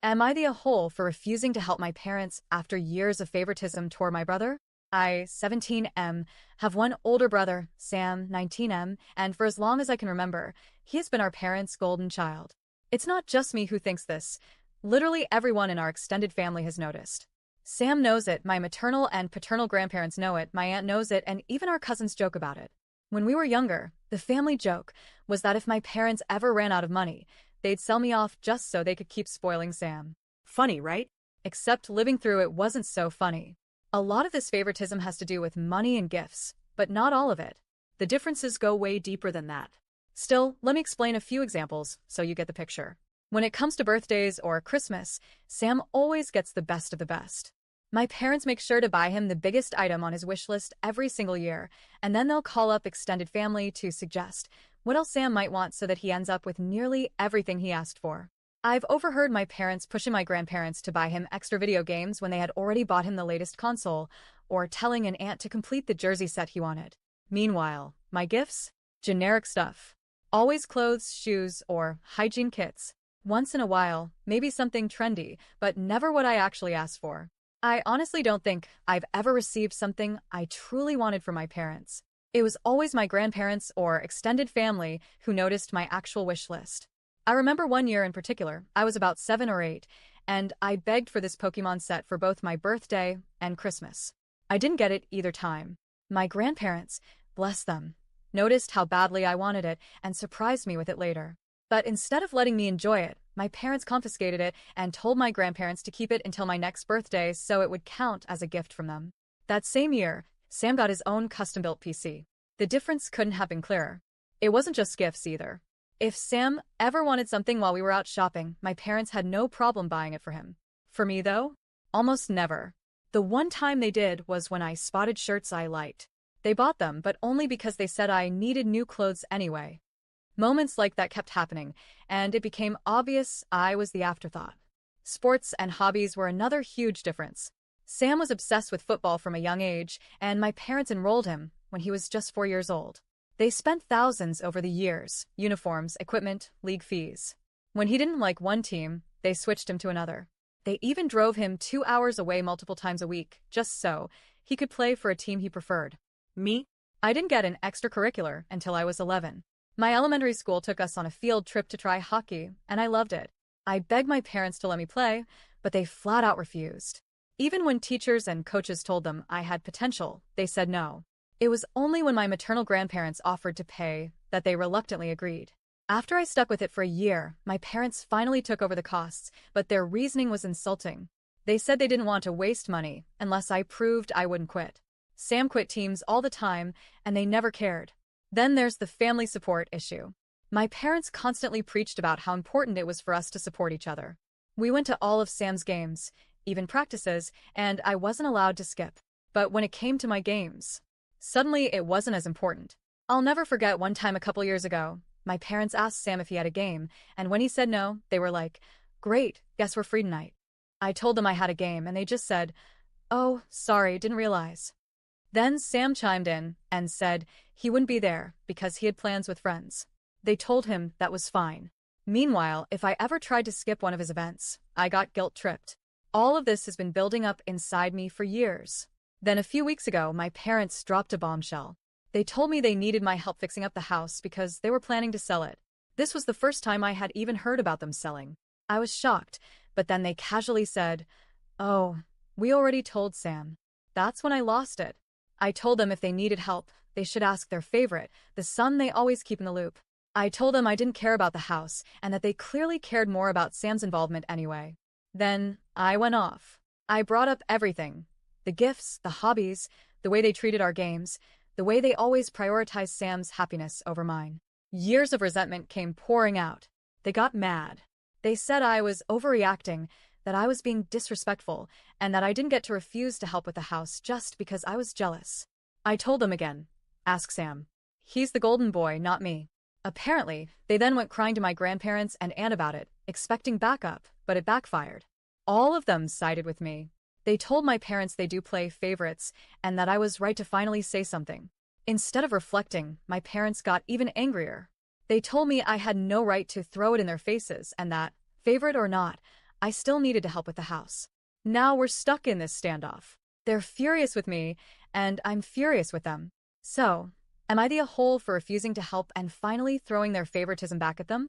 Am I the a-hole for refusing to help my parents after years of favoritism toward my brother? I, 17M, have one older brother, Sam, 19M, and for as long as I can remember, he has been our parents' golden child. It's not just me who thinks this. Literally everyone in our extended family has noticed. Sam knows it, my maternal and paternal grandparents know it, my aunt knows it, and even our cousins joke about it. When we were younger, the family joke was that if my parents ever ran out of money, they'd sell me off just so they could keep spoiling Sam. Funny, right? Except living through it wasn't so funny. A lot of this favoritism has to do with money and gifts, but not all of it. The differences go way deeper than that. Still, let me explain a few examples so you get the picture. When it comes to birthdays or Christmas, Sam always gets the best of the best. My parents make sure to buy him the biggest item on his wish list every single year, and then they'll call up extended family to suggest what else Sam might want so that he ends up with nearly everything he asked for. I've overheard my parents pushing my grandparents to buy him extra video games when they had already bought him the latest console, or telling an aunt to complete the jersey set he wanted. Meanwhile, my gifts? Generic stuff. Always clothes, shoes, or hygiene kits. Once in a while, maybe something trendy, but never what I actually asked for. I honestly don't think I've ever received something I truly wanted from my parents. It was always my grandparents or extended family who noticed my actual wish list. I remember one year in particular, I was about 7 or 8, and I begged for this Pokemon set for both my birthday and Christmas. I didn't get it either time. My grandparents, bless them, noticed how badly I wanted it and surprised me with it later. But instead of letting me enjoy it, my parents confiscated it and told my grandparents to keep it until my next birthday so it would count as a gift from them. That same year, Sam got his own custom-built PC. The difference couldn't have been clearer. It wasn't just gifts either. If Sam ever wanted something while we were out shopping, my parents had no problem buying it for him. For me, though, almost never. The one time they did was when I spotted shirts I liked. They bought them, but only because they said I needed new clothes anyway. Moments like that kept happening, and it became obvious I was the afterthought. Sports and hobbies were another huge difference. Sam was obsessed with football from a young age, and my parents enrolled him when he was just 4 years old. They spent thousands over the years, uniforms, equipment, league fees. When he didn't like one team, they switched him to another. They even drove him 2 hours away multiple times a week, just so he could play for a team he preferred. Me? I didn't get an extracurricular until I was 11. My elementary school took us on a field trip to try hockey, and I loved it. I begged my parents to let me play, but they flat out refused. Even when teachers and coaches told them I had potential, they said no. It was only when my maternal grandparents offered to pay that they reluctantly agreed. After I stuck with it for a year, my parents finally took over the costs, but their reasoning was insulting. They said they didn't want to waste money unless I proved I wouldn't quit. Sam quit teams all the time, and they never cared. Then there's the family support issue. My parents constantly preached about how important it was for us to support each other. We went to all of Sam's games, even practices, and I wasn't allowed to skip. But when it came to my games, suddenly it wasn't as important. I'll never forget one time a couple years ago, my parents asked Sam if he had a game, and when he said no, they were like, "Great, guess we're free tonight." I told them I had a game, and they just said, "Oh, sorry, didn't realize." Then Sam chimed in and said he wouldn't be there because he had plans with friends. They told him that was fine. Meanwhile, if I ever tried to skip one of his events, I got guilt-tripped. All of this has been building up inside me for years. Then a few weeks ago, my parents dropped a bombshell. They told me they needed my help fixing up the house because they were planning to sell it. This was the first time I had even heard about them selling. I was shocked, but then they casually said, "Oh, we already told Sam." That's when I lost it. I told them if they needed help, they should ask their favorite, the son they always keep in the loop. I told them I didn't care about the house and that they clearly cared more about Sam's involvement anyway. Then I went off. I brought up everything. The gifts, the hobbies, the way they treated our games, the way they always prioritized Sam's happiness over mine. Years of resentment came pouring out. They got mad. They said I was overreacting, that I was being disrespectful, and that I didn't get to refuse to help with the house just because I was jealous. I told them again, "Ask Sam. He's the golden boy, not me." Apparently, they then went crying to my grandparents and aunt about it, expecting backup, but it backfired. All of them sided with me. They told my parents they do play favorites, and that I was right to finally say something. Instead of reflecting, my parents got even angrier. They told me I had no right to throw it in their faces and that, favorite or not, I still needed to help with the house. Now we're stuck in this standoff. They're furious with me, and I'm furious with them. So, am I the a-hole for refusing to help and finally throwing their favoritism back at them?